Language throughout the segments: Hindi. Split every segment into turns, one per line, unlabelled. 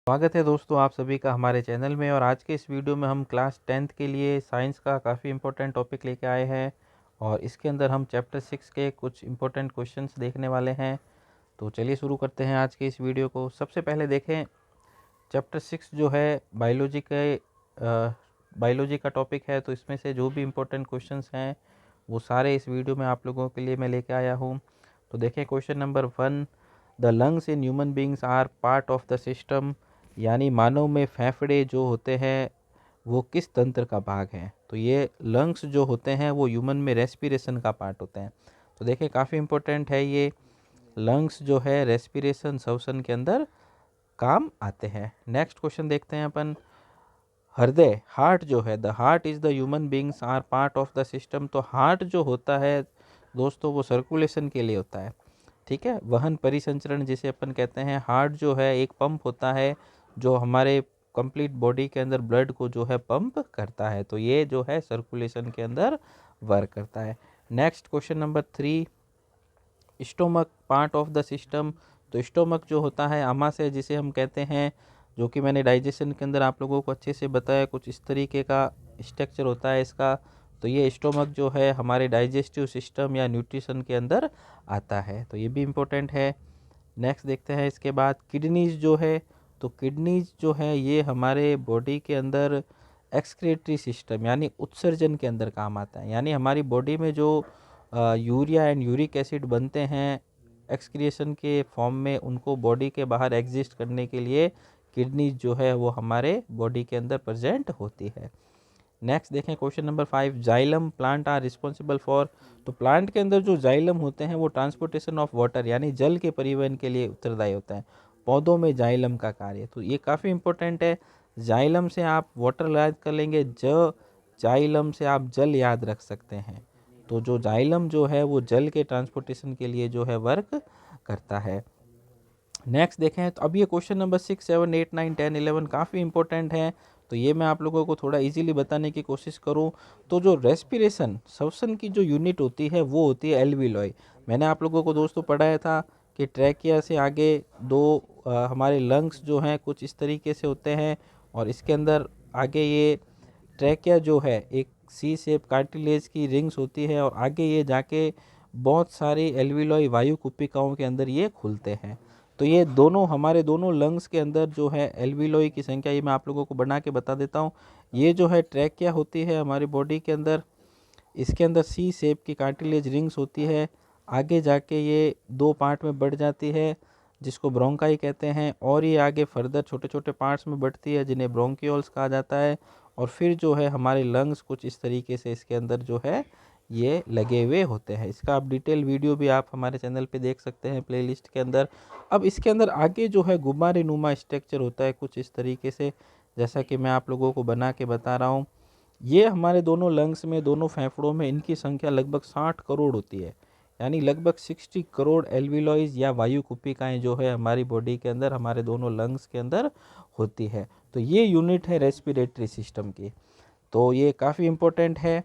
स्वागत है दोस्तों आप सभी का हमारे चैनल में। और आज के इस वीडियो में हम क्लास 10th के लिए साइंस का काफ़ी इम्पोर्टेंट टॉपिक लेके आए हैं और इसके अंदर हम चैप्टर 6 के कुछ इम्पोर्टेंट क्वेश्चंस देखने वाले हैं। तो चलिए शुरू करते हैं आज के इस वीडियो को। सबसे पहले देखें, चैप्टर 6 जो है बायोलॉजी का टॉपिक है, तो इसमें से जो भी इम्पोर्टेंट क्वेश्चंस हैं वो सारे इस वीडियो में आप लोगों के लिए मैं लेके आया हूँ। तो देखें question number 1, the lungs in human beings are part of the system, यानी मानव में फेफड़े जो होते हैं वो किस तंत्र का भाग है। तो ये लंग्स जो होते हैं वो ह्यूमन में रेस्पिरेशन का पार्ट होते हैं। तो देखें काफ़ी इम्पोर्टेंट है, ये लंग्स जो है रेस्पिरेशन श्वसन के अंदर काम आते हैं। नेक्स्ट क्वेश्चन देखते हैं अपन, हृदय हार्ट जो है, the heart is the human beings are part of the system. तो हार्ट जो होता है दोस्तों वो सर्कुलेशन के लिए होता है, ठीक है, वहन परिसंचरण जिसे अपन कहते हैं। हार्ट जो है एक पंप होता है जो हमारे कंप्लीट बॉडी के अंदर ब्लड को जो है पंप करता है। तो ये जो है सर्कुलेशन के अंदर वर्क करता है। Next question number 3, stomach part of the system. तो स्टोमक जो होता है आमाशय जिसे हम कहते हैं, जो कि मैंने डाइजेशन के अंदर आप लोगों को अच्छे से बताया, कुछ इस तरीके का स्ट्रक्चर होता है इसका। तो ये स्टोमक जो है हमारे डाइजेस्टिव सिस्टम या न्यूट्रिशन के अंदर आता है, तो ये भी इम्पोर्टेंट है। नेक्स्ट देखते हैं इसके बाद, किडनीज जो है, तो किडनीज जो है ये हमारे बॉडी के अंदर एक्सक्रीटरी सिस्टम यानी उत्सर्जन के अंदर काम आता है। यानी हमारी बॉडी में जो यूरिया एंड यूरिक एसिड बनते हैं एक्सक्रिएशन के फॉर्म में, उनको बॉडी के बाहर एग्जिस्ट करने के लिए किडनीज जो है वो हमारे बॉडी के अंदर प्रेजेंट होती है। नेक्स्ट देखें question number 5, xylem plant are responsible for. तो प्लांट के अंदर जो जाइलम होते हैं वो ट्रांसपोर्टेशन ऑफ वाटर यानी जल के परिवहन के लिए उत्तरदायी होता है। पौधों में जाइलम का कार्य, तो ये काफ़ी इंपॉर्टेंट है। जाइलम से आप वाटर याद कर लेंगे, जाइलम से आप जल याद रख सकते हैं। तो जो जाइलम जो है वो जल के ट्रांसपोर्टेशन के लिए जो है वर्क करता है। नेक्स्ट देखें, तो अब ये क्वेश्चन नंबर 6, 7, 8, 9, 10, 11 काफ़ी इंपॉर्टेंट है। तो ये मैं आप लोगों को थोड़ा इजीली बताने की कोशिश करूं, तो जो रेस्पिरेशन श्वसन की जो यूनिट होती है वो होती है एल्वियोलाई। मैंने आप लोगों को दोस्तों पढ़ाया था कि ट्रैकिया से आगे दो हमारे लंग्स जो हैं कुछ इस तरीके से होते हैं, और इसके अंदर आगे ये ट्रैकिया जो है एक सी शेप कार्टिलेज की रिंग्स होती है, और आगे ये जाके बहुत सारी एल्वियोलाई वायु कुपिकाओं के अंदर ये खुलते हैं। तो ये दोनों हमारे दोनों लंग्स के अंदर जो है एल्वियोलाई की संख्या, ये मैं आप लोगों को बना के बता देता हूँ। ये जो है ट्रैकिया होती है हमारी बॉडी के अंदर, इसके अंदर सी शेप की कार्टिलेज रिंग्स होती है, आगे जाके ये दो पार्ट में बढ़ जाती है जिसको ब्रोंकाई कहते हैं, और ये आगे फर्दर छोटे छोटे पार्ट्स में बढ़ती है जिन्हें ब्रोंकियोल्स कहा जाता है। और फिर जो है हमारे लंग्स कुछ इस तरीके से इसके अंदर जो है ये लगे हुए होते हैं। इसका आप डिटेल वीडियो भी आप हमारे चैनल पे देख सकते हैं प्लेलिस्ट के अंदर। अब इसके अंदर आगे जो है गुब्बारे नुमा स्ट्रक्चर होता है कुछ इस तरीके से, जैसा कि मैं आप लोगों को बना के बता रहा हूँ। ये हमारे दोनों लंग्स में, दोनों फेफड़ों में इनकी संख्या लगभग 60 करोड़ होती है, यानी लगभग 60 करोड़ एल्वियोलाइज या वायु कुपिकाएँ जो है हमारी बॉडी के अंदर हमारे दोनों लंग्स के अंदर होती है। तो ये यूनिट है रेस्पिरेटरी सिस्टम की, तो ये काफ़ी इम्पोर्टेंट है।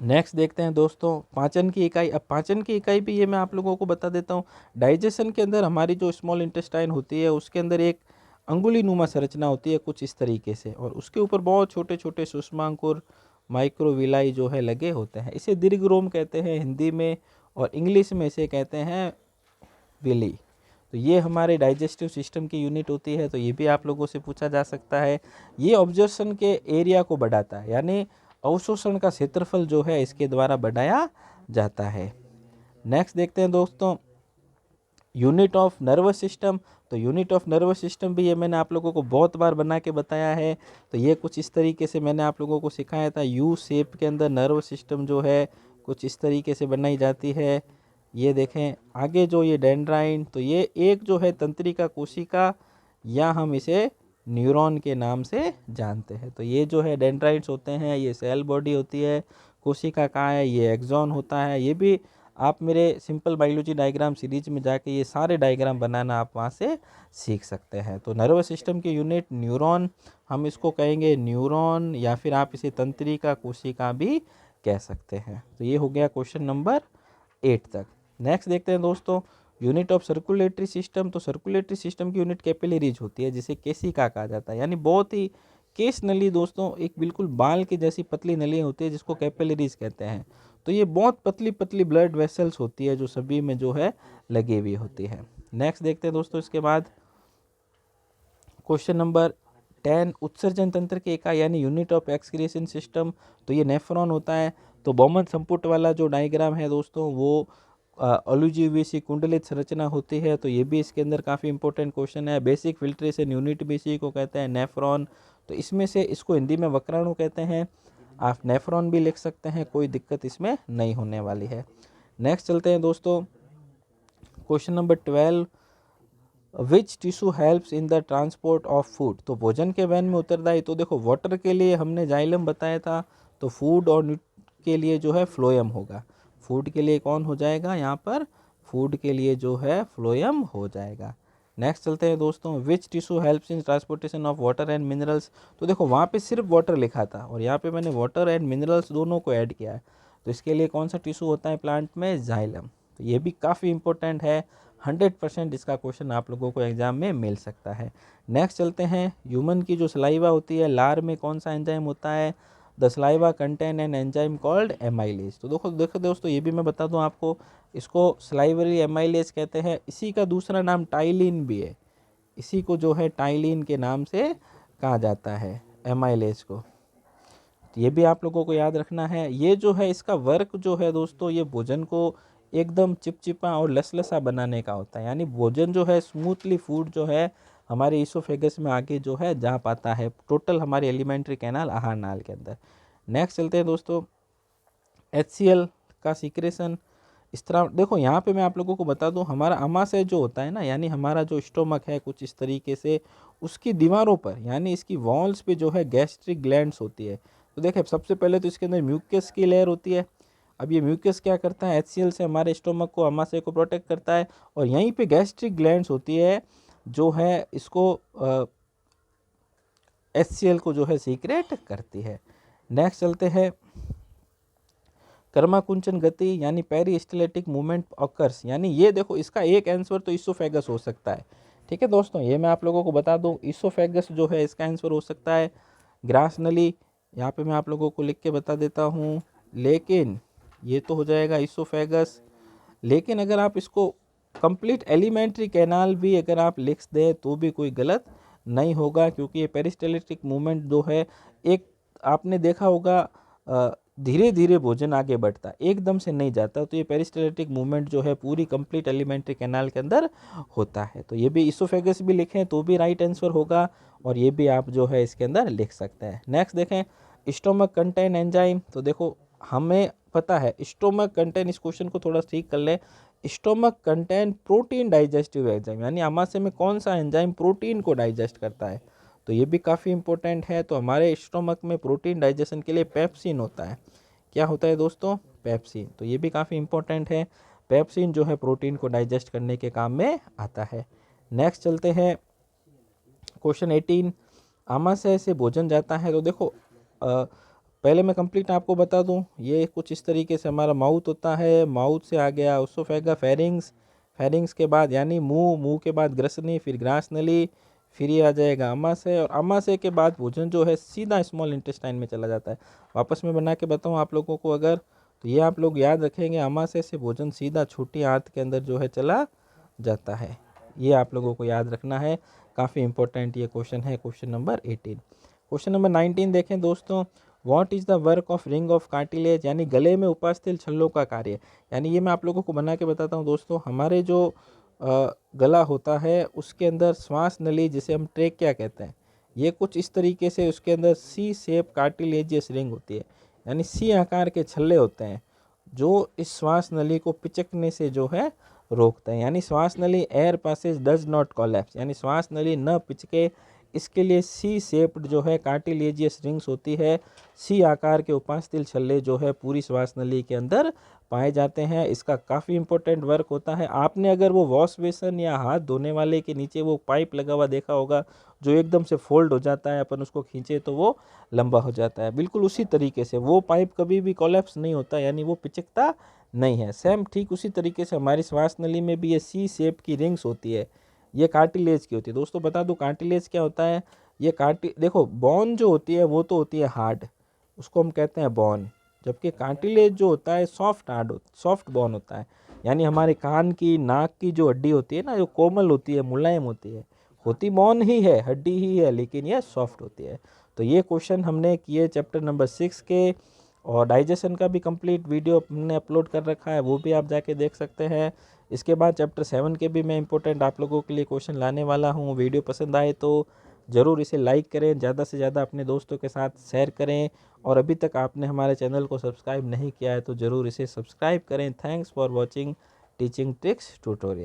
नेक्स्ट देखते हैं दोस्तों, पाचन की इकाई। अब पाचन की इकाई भी ये मैं आप लोगों को बता देता हूँ। डाइजेशन के अंदर हमारी जो स्मॉल इंटेस्टाइन होती है उसके अंदर एक अंगुली नुमा संरचना होती है कुछ इस तरीके से, और उसके ऊपर बहुत छोटे छोटे सूक्ष्मांकुर माइक्रोविलाई जो है लगे होते हैं। इसे दीर्घरोम कहते हैं हिंदी में, और इंग्लिश में इसे कहते हैं विली। तो ये हमारे डाइजेस्टिव सिस्टम की यूनिट होती है, तो ये भी आप लोगों से पूछा जा सकता है। ये ऑब्जर्वेशन के एरिया को बढ़ाता है, यानी अवशोषण का क्षेत्रफल जो है इसके द्वारा बढ़ाया जाता है। नेक्स्ट देखते हैं दोस्तों, यूनिट ऑफ नर्वस सिस्टम। तो यूनिट ऑफ नर्वस सिस्टम भी ये मैंने आप लोगों को बहुत बार बना के बताया है। तो ये कुछ इस तरीके से मैंने आप लोगों को सिखाया था, यू शेप के अंदर नर्वस सिस्टम जो है कुछ इस तरीके से बनाई जाती है। ये देखें आगे जो ये डेंड्राइन, तो ये एक जो है तंत्रिका कोशिका, या हम इसे न्यूरॉन के नाम से जानते हैं। तो ये जो है डेंड्राइट्स होते हैं, ये सेल बॉडी होती है। कोशिका कहाँ है, ये एक्सॉन होता है। ये भी आप मेरे सिंपल बायोलॉजी डायग्राम सीरीज में जाके ये सारे डायग्राम बनाना आप वहाँ से सीख सकते हैं। तो नर्वस सिस्टम की यूनिट न्यूरॉन, हम इसको कहेंगे न्यूरॉन, या फिर आप इसे तंत्रिका कोशिका भी कह सकते हैं। तो ये हो गया क्वेश्चन नंबर 8 तक। नेक्स्ट देखते हैं दोस्तों, यूनिट ऑफ सर्कुलेटरी सिस्टम, तो सर्कुलेटरी सिस्टम की यूनिट कैपिलरीज होती है जिसे केसिका कहा जाता है, यानी बहुत ही केस नली दोस्तों एक बिल्कुल बाल की जैसी पतली नली होती है जिसको कैपिलरीज कहते हैं। तो ये बहुत पतली पतली ब्लड वेसल्स होती है जो सभी में जो है लगी हुई होती है। नेक्स्ट देखते हैं दोस्तों इसके बाद क्वेश्चन नंबर 10, उत्सर्जन तंत्र की इकाई यानी यूनिट ऑफ एक्सक्रीशन सिस्टम, तो ये नेफ्रॉन होता है। तो बॉमन संपुट वाला जो डायग्राम है दोस्तों वो अलूजीवीसी कुंडलित संरचना होती है, तो ये भी इसके अंदर काफ़ी इंपॉर्टेंट क्वेश्चन है। बेसिक फिल्ट्रेशन यूनिट भी इसी को कहते हैं, नेफ्रॉन। तो इसमें से इसको हिंदी में वक्राणु कहते हैं, आप नेफ्रॉन भी लिख सकते हैं, कोई दिक्कत इसमें नहीं होने वाली है। नेक्स्ट चलते हैं दोस्तों question number 12, which tissue helps in the transport of food, तो भोजन के वहन में उत्तरदायी, तो देखो वाटर के लिए हमने जाइलम बताया था, तो फूड और के लिए जो है फ्लोएम होगा। फूड के लिए कौन हो जाएगा यहाँ पर, फूड के लिए जो है फ्लोएम हो जाएगा। नेक्स्ट चलते हैं दोस्तों, which tissue helps in transportation of water and minerals, तो देखो वहाँ पे सिर्फ वाटर लिखा था और यहाँ पे मैंने वाटर एंड मिनरल्स दोनों को ऐड किया है, तो इसके लिए कौन सा टिश्यू होता है प्लांट में, जाइलम। तो ये भी काफ़ी इंपॉर्टेंट है, 100% इसका क्वेश्चन आप लोगों को एग्जाम में मिल सकता है। नेक्स्ट चलते हैं, ह्यूमन की जो सलाइवा होती है, लार में कौन सा एंजाइम होता है, the saliva contain an enzyme called amylase. तो देखो दोस्तों ये भी मैं बता दूं आपको, इसको सलाइवरी एमाइलेज कहते हैं, इसी का दूसरा नाम टाइलिन भी है, इसी को जो है टाइलिन के नाम से कहा जाता है एमाइलेज को। तो ये भी आप लोगों को याद रखना है। ये जो है इसका वर्क जो है दोस्तों, ये भोजन को एकदम चिपचिपा और लसलसा बनाने का होता है, यानी भोजन जो है स्मूथली फूड जो है हमारे ईसोफेगस में आगे जो है जा पाता है, टोटल हमारे एलिमेंट्री कैनाल आहार नाल के अंदर। नेक्स्ट चलते हैं दोस्तों, HCl का सीक्रेशन इस तरह, देखो यहाँ पे मैं आप लोगों को बता दूं, हमारा आमाशय जो होता है ना, यानी हमारा जो स्टोमक है कुछ इस तरीके से, उसकी दीवारों पर यानी इसकी वॉल्स पे जो है गैस्ट्रिक ग्लैंड्स होती है। तो देखें सबसे पहले तो इसके अंदर म्यूकस की लेयर होती है। अब ये म्यूकस क्या करता है, HCl से हमारे स्टोमक को, आमाशय को प्रोटेक्ट करता है, और यहीं पे गैस्ट्रिक ग्लैंड्स होती है जो है इसको HCl को जो है सीक्रेट करती है। नेक्स्ट चलते हैं, कर्माकुंचन गति यानी पेरिस्टलेटिक मूवमेंट ऑकर्स, यानी ये देखो इसका एक आंसर तो ईसोफेगस हो सकता है। ठीक है दोस्तों, ये मैं आप लोगों को बता दूं, ईसोफेगस जो है इसका आंसर हो सकता है। ग्रास नली यहाँ पे मैं आप लोगों को लिख के बता देता हूँ, लेकिन ये तो हो जाएगा ईसोफेगस, लेकिन अगर आप इसको कंप्लीट एलिमेंट्री कैनाल भी अगर आप लिख दें तो भी कोई गलत नहीं होगा, क्योंकि ये पेरिस्टलेटिक मूवमेंट जो है, एक आपने देखा होगा धीरे धीरे भोजन आगे बढ़ता है, एकदम से नहीं जाता, तो ये पेरिस्टलेटिक मूवमेंट जो है पूरी कंप्लीट एलिमेंट्री कैनाल के अंदर होता है। तो ये भी ईसोफेगस भी लिखें तो भी राइट आंसर होगा, और ये भी आप जो है इसके अंदर लिख सकते हैं। नेक्स्ट देखें, स्टोमक कंटेन एंजाइम, तो देखो हमें पता है स्टोमक कंटेन, इस क्वेश्चन को थोड़ा ठीक कर लें, stomach contain protein digestive enzyme, यानी आमाशय में कौन सा एंजाइम प्रोटीन को डाइजेस्ट करता है, तो ये भी काफ़ी इंपॉर्टेंट है। तो हमारे स्टोमक में प्रोटीन डाइजेशन के लिए पेप्सिन होता है, क्या होता है दोस्तों, पेप्सिन, तो ये भी काफ़ी इंपॉर्टेंट है। पेप्सिन जो है प्रोटीन को डाइजेस्ट करने के काम में आता है। नेक्स्ट चलते हैं क्वेश्चन 18, आमाशय से भोजन जाता है, तो देखो पहले मैं कंप्लीट आपको बता दूं, ये कुछ इस तरीके से हमारा माउथ होता है, माउथ से आ गया ओसोफेगा, फेरिंग्स, फेरिंग्स के बाद यानी मुंह, मुंह के बाद ग्रसनी, फिर ग्रास नली, फिर ये आ जाएगा आमाशय, और आमाशय के बाद भोजन जो है सीधा स्मॉल इंटेस्टाइन में चला जाता है। वापस में बना के बताऊं आप लोगों को अगर, तो ये आप लोग याद रखेंगे, आमाशय से भोजन सीधा छोटी आंत के अंदर जो है चला जाता है, ये आप लोगों को याद रखना है, काफ़ी इंपॉर्टेंट ये क्वेश्चन है, क्वेश्चन नंबर 18। क्वेश्चन नंबर 19 देखें दोस्तों, what is the work of ring of cartilage, यानी गले में उपास्थल छल्लों का कार्य, यानी ये मैं आप लोगों को बना के बताता हूँ दोस्तों, हमारे जो गला होता है उसके अंदर श्वास नली जिसे हम ट्रेकिया कहते हैं, ये कुछ इस तरीके से उसके अंदर सी शेप कार्टिलेजियस रिंग होती है, यानी सी आकार के छल्ले होते हैं जो इस श्वास नली को पिचकने से जो है रोकते हैं, यानी श्वास नली air passage does not collapse, यानी श्वास नली न पिचके, इसके लिए सी शेप्ड जो है कार्टिलेजियस रिंग्स होती है। सी आकार के उपास्थल छल्ले जो है पूरी श्वास नली के अंदर पाए जाते हैं। इसका काफ़ी इंपॉर्टेंट वर्क होता है। आपने अगर वो वॉश बेसन या हाथ धोने वाले के नीचे वो पाइप लगा हुआ देखा होगा जो एकदम से फोल्ड हो जाता है, अपन उसको खींचे तो वो लंबा हो जाता है, बिल्कुल उसी तरीके से वो पाइप कभी भी कोलैप्स नहीं होता, यानी वो पिचकता नहीं है। सेम ठीक उसी तरीके से हमारी श्वास नली में भी ये सी शेप की रिंग्स होती है, ये कार्टिलेज की होती है। दोस्तों बता दूं कार्टिलेज क्या होता है। ये देखो बोन जो होती है वो तो होती है हार्ड, उसको हम कहते हैं बोन, जबकि कार्टिलेज जो होता है सॉफ्ट बोन होता है। यानी हमारे कान की नाक की जो हड्डी होती है ना, जो कोमल होती है, मुलायम होती बोन ही है, हड्डी ही है, लेकिन यह सॉफ्ट होती है। तो ये क्वेश्चन हमने किए चैप्टर नंबर 6 के, और डाइजेशन का भी कंप्लीट वीडियो हमने अपलोड कर रखा है, वो भी आप जाके देख सकते हैं। इसके बाद चैप्टर 7 के भी मैं इंपॉर्टेंट आप लोगों के लिए क्वेश्चन लाने वाला हूँ। वीडियो पसंद आए तो ज़रूर इसे लाइक करें, ज़्यादा से ज़्यादा अपने दोस्तों के साथ शेयर करें, और अभी तक आपने हमारे चैनल को सब्सक्राइब नहीं किया है तो ज़रूर इसे सब्सक्राइब करें। Thanks for watching teaching tricks tutorial.